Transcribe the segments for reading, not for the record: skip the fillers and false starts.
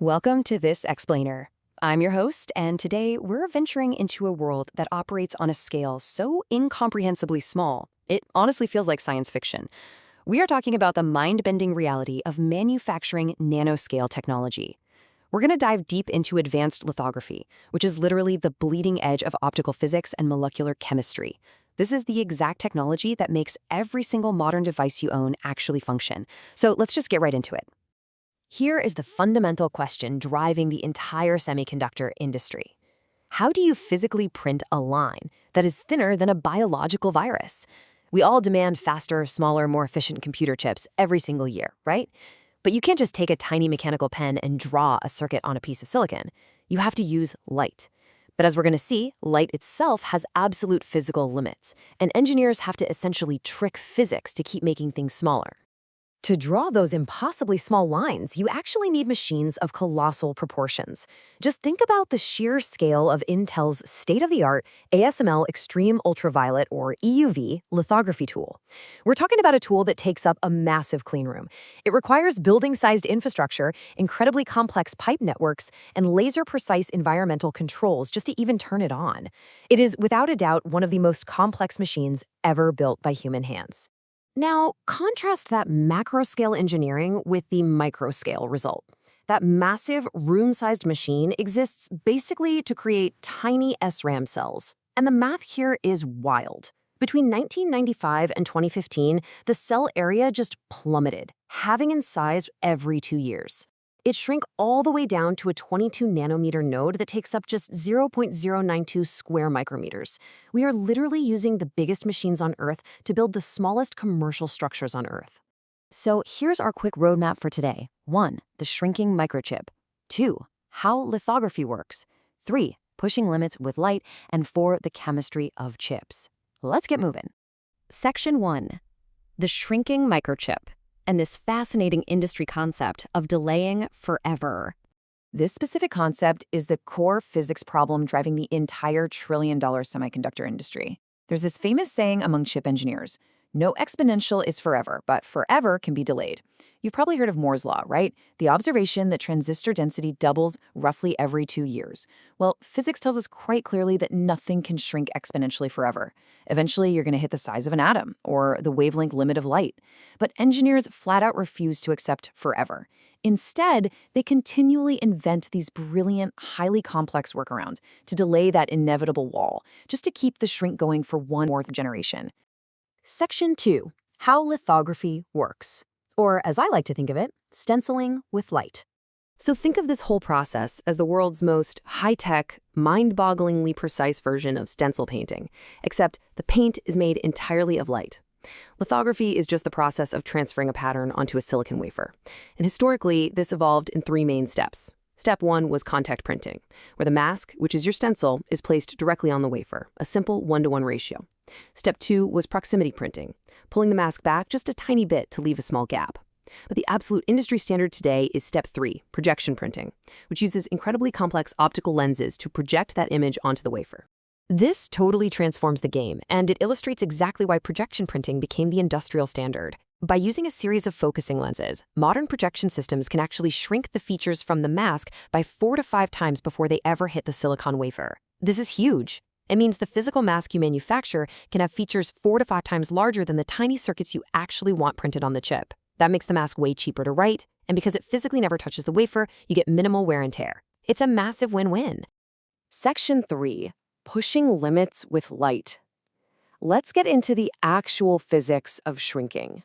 Welcome to This Explainer. I'm your host, and today we're venturing into a world that operates on a scale so incomprehensibly small, it honestly feels like science fiction. We are talking about the mind-bending reality of manufacturing nanoscale technology. We're going to dive deep into advanced lithography, which is literally the bleeding edge of optical physics and molecular chemistry. This is the exact technology that makes every single modern device you own actually function. So let's just get right into it. Here is the fundamental question driving the entire semiconductor industry. How do you physically print a line that is thinner than a biological virus? We all demand faster, smaller, more efficient computer chips every single year, right? But you can't just take a tiny mechanical pen and draw a circuit on a piece of silicon. You have to use light. But as we're going to see, light itself has absolute physical limits, and engineers have to essentially trick physics to keep making things smaller. To draw those impossibly small lines, you actually need machines of colossal proportions. Just think about the sheer scale of Intel's state-of-the-art ASML Extreme Ultraviolet, or EUV, lithography tool. We're talking about a tool that takes up a massive cleanroom. It requires building-sized infrastructure, incredibly complex pipe networks, and laser-precise environmental controls just to even turn it on. It is, without a doubt, one of the most complex machines ever built by human hands. Now, contrast that macro-scale engineering with the micro-scale result. That massive, room-sized machine exists basically to create tiny SRAM cells. And the math here is wild. Between 1995 and 2015, the cell area just plummeted, halving in size every 2 years. It shrank all the way down to a 22-nanometer node that takes up just 0.092 square micrometers. We are literally using the biggest machines on Earth to build the smallest commercial structures on Earth. So here's our quick roadmap for today. 1. The shrinking microchip. 2. How lithography works. 3. Pushing limits with light. And 4. The chemistry of chips. Let's get moving. Section 1. The shrinking microchip. And this fascinating industry concept of delaying forever. This specific concept is the core physics problem driving the entire trillion-dollar semiconductor industry. There's this famous saying among chip engineers, no exponential is forever, but forever can be delayed. You've probably heard of Moore's law, right? The observation that transistor density doubles roughly every 2 years. Well, physics tells us quite clearly that nothing can shrink exponentially forever. Eventually, you're going to hit the size of an atom, or the wavelength limit of light. But engineers flat out refuse to accept forever. Instead, they continually invent these brilliant, highly complex workarounds to delay that inevitable wall, just to keep the shrink going for one more generation. Section 2. How lithography works. Or, as I like to think of it, stenciling with light. So think of this whole process as the world's most high-tech, mind-bogglingly precise version of stencil painting, except the paint is made entirely of light. Lithography is just the process of transferring a pattern onto a silicon wafer. And historically, this evolved in 3 main steps. Step 1 was contact printing, where the mask, which is your stencil, is placed directly on the wafer, a simple 1-to-1 ratio. Step 2 was proximity printing, pulling the mask back just a tiny bit to leave a small gap. But the absolute industry standard today is Step 3, projection printing, which uses incredibly complex optical lenses to project that image onto the wafer. This totally transforms the game, and it illustrates exactly why projection printing became the industrial standard. By using a series of focusing lenses, modern projection systems can actually shrink the features from the mask by 4 to 5 times before they ever hit the silicon wafer. This is huge. It means the physical mask you manufacture can have features 4 to 5 times larger than the tiny circuits you actually want printed on the chip. That makes the mask way cheaper to write, and because it physically never touches the wafer, you get minimal wear and tear. It's a massive win-win. Section 3. Pushing limits with light. Let's get into the actual physics of shrinking.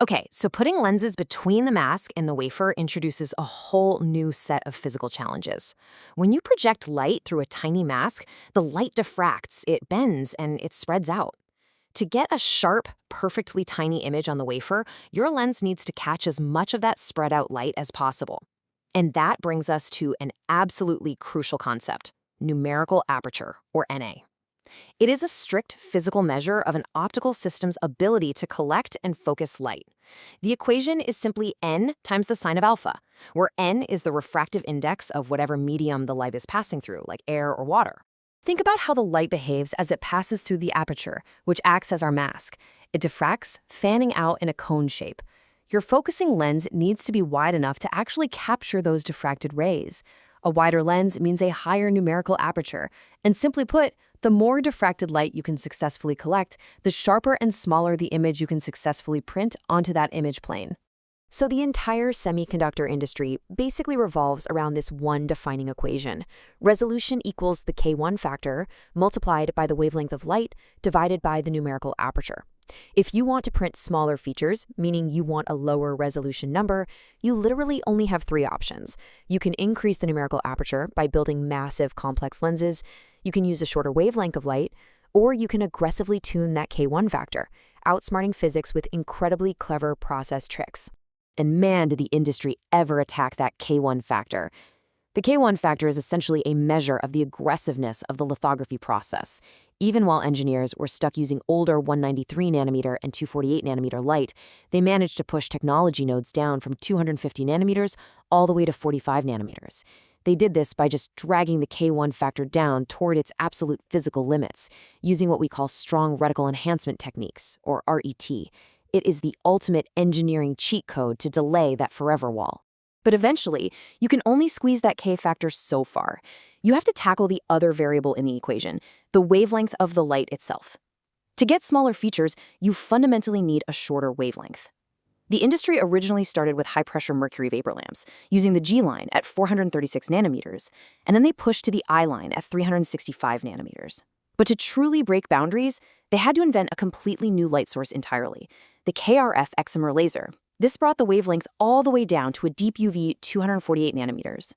Okay, so putting lenses between the mask and the wafer introduces a whole new set of physical challenges. When you project light through a tiny mask, the light diffracts, it bends, and it spreads out. To get a sharp, perfectly tiny image on the wafer, your lens needs to catch as much of that spread out light as possible. And that brings us to an absolutely crucial concept, numerical aperture, or NA. It is a strict physical measure of an optical system's ability to collect and focus light. The equation is simply n times the sine of alpha, where n is the refractive index of whatever medium the light is passing through, like air or water. Think about how the light behaves as it passes through the aperture, which acts as our mask. It diffracts, fanning out in a cone shape. Your focusing lens needs to be wide enough to actually capture those diffracted rays. A wider lens means a higher numerical aperture, and simply put, the more diffracted light you can successfully collect, the sharper and smaller the image you can successfully print onto that image plane. So the entire semiconductor industry basically revolves around this one defining equation. Resolution equals the K1 factor multiplied by the wavelength of light divided by the numerical aperture. If you want to print smaller features, meaning you want a lower resolution number, you literally only have three options. You can increase the numerical aperture by building massive complex lenses, you can use a shorter wavelength of light, or you can aggressively tune that K1 factor, outsmarting physics with incredibly clever process tricks. And man, did the industry ever attack that K1 factor. The K1 factor is essentially a measure of the aggressiveness of the lithography process. Even while engineers were stuck using older 193 nanometer and 248 nanometer light, they managed to push technology nodes down from 250 nanometers all the way to 45 nanometers. They did this by just dragging the K1 factor down toward its absolute physical limits, using what we call strong reticle enhancement techniques, or RET. It is the ultimate engineering cheat code to delay that forever wall. But eventually, you can only squeeze that K factor so far. You have to tackle the other variable in the equation, the wavelength of the light itself. To get smaller features, you fundamentally need a shorter wavelength. The industry originally started with high-pressure mercury vapor lamps, using the G line at 436 nanometers, and then they pushed to the I line at 365 nanometers. But to truly break boundaries, they had to invent a completely new light source entirely, the KrF excimer laser. This brought the wavelength all the way down to a deep UV 248 nanometers.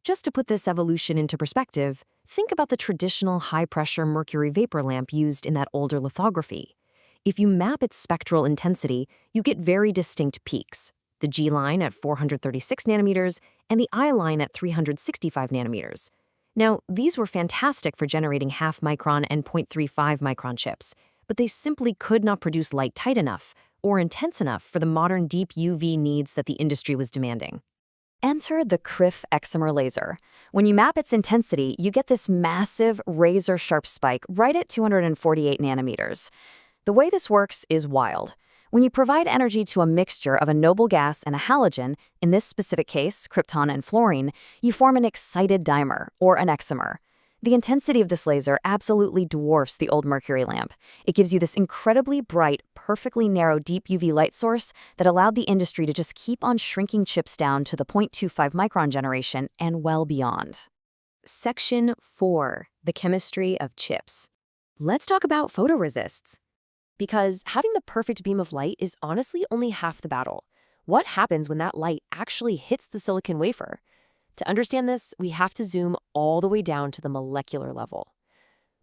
Just to put this evolution into perspective, think about the traditional high-pressure mercury vapor lamp used in that older lithography. If you map its spectral intensity, you get very distinct peaks, the G line at 436 nanometers and the I line at 365 nanometers. Now, these were fantastic for generating half-micron and 0.35 micron chips, but they simply could not produce light tight enough or intense enough for the modern deep UV needs that the industry was demanding. Enter the KrF excimer laser. When you map its intensity, you get this massive razor-sharp spike right at 248 nanometers. The way this works is wild. When you provide energy to a mixture of a noble gas and a halogen, in this specific case, krypton and fluorine, you form an excited dimer, or an excimer. The intensity of this laser absolutely dwarfs the old mercury lamp. It gives you this incredibly bright, perfectly narrow deep UV light source that allowed the industry to just keep on shrinking chips down to the 0.25 micron generation and well beyond. Section 4. The chemistry of chips. Let's talk about photoresists. Because having the perfect beam of light is honestly only half the battle. What happens when that light actually hits the silicon wafer? To understand this, we have to zoom all the way down to the molecular level.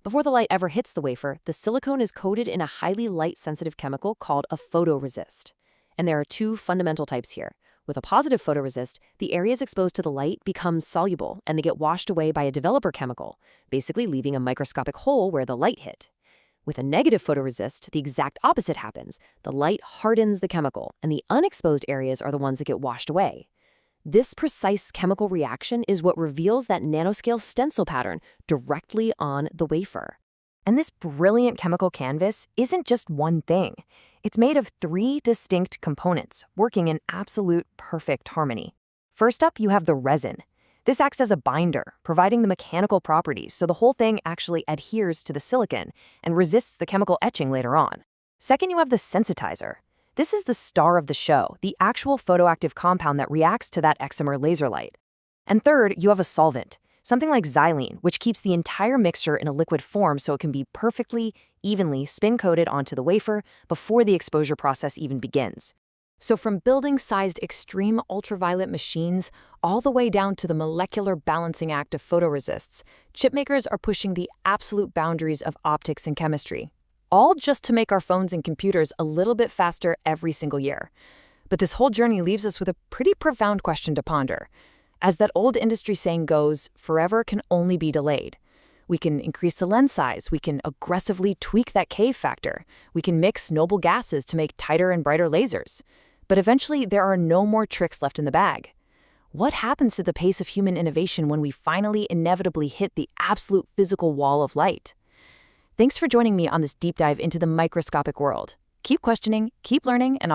Before the light ever hits the wafer, the silicon is coated in a highly light-sensitive chemical called a photoresist. And there are two fundamental types here. With a positive photoresist, the areas exposed to the light become soluble and they get washed away by a developer chemical, basically leaving a microscopic hole where the light hit. With a negative photoresist, the exact opposite happens. The light hardens the chemical, and the unexposed areas are the ones that get washed away. This precise chemical reaction is what reveals that nanoscale stencil pattern directly on the wafer. And this brilliant chemical canvas isn't just one thing. It's made of three distinct components, working in absolute perfect harmony. First up, you have the resin. This acts as a binder, providing the mechanical properties so the whole thing actually adheres to the silicon and resists the chemical etching later on. Second, you have the sensitizer. This is the star of the show, the actual photoactive compound that reacts to that excimer laser light. And third, you have a solvent, something like xylene, which keeps the entire mixture in a liquid form so it can be perfectly, evenly spin-coated onto the wafer before the exposure process even begins. So from building-sized extreme ultraviolet machines all the way down to the molecular balancing act of photoresists, chipmakers are pushing the absolute boundaries of optics and chemistry, all just to make our phones and computers a little bit faster every single year. But this whole journey leaves us with a pretty profound question to ponder. As that old industry saying goes, forever can only be delayed. We can increase the lens size, we can aggressively tweak that K factor, we can mix noble gases to make tighter and brighter lasers. But eventually, there are no more tricks left in the bag. What happens to the pace of human innovation when we finally inevitably hit the absolute physical wall of light? Thanks for joining me on this deep dive into the microscopic world. Keep questioning, keep learning, and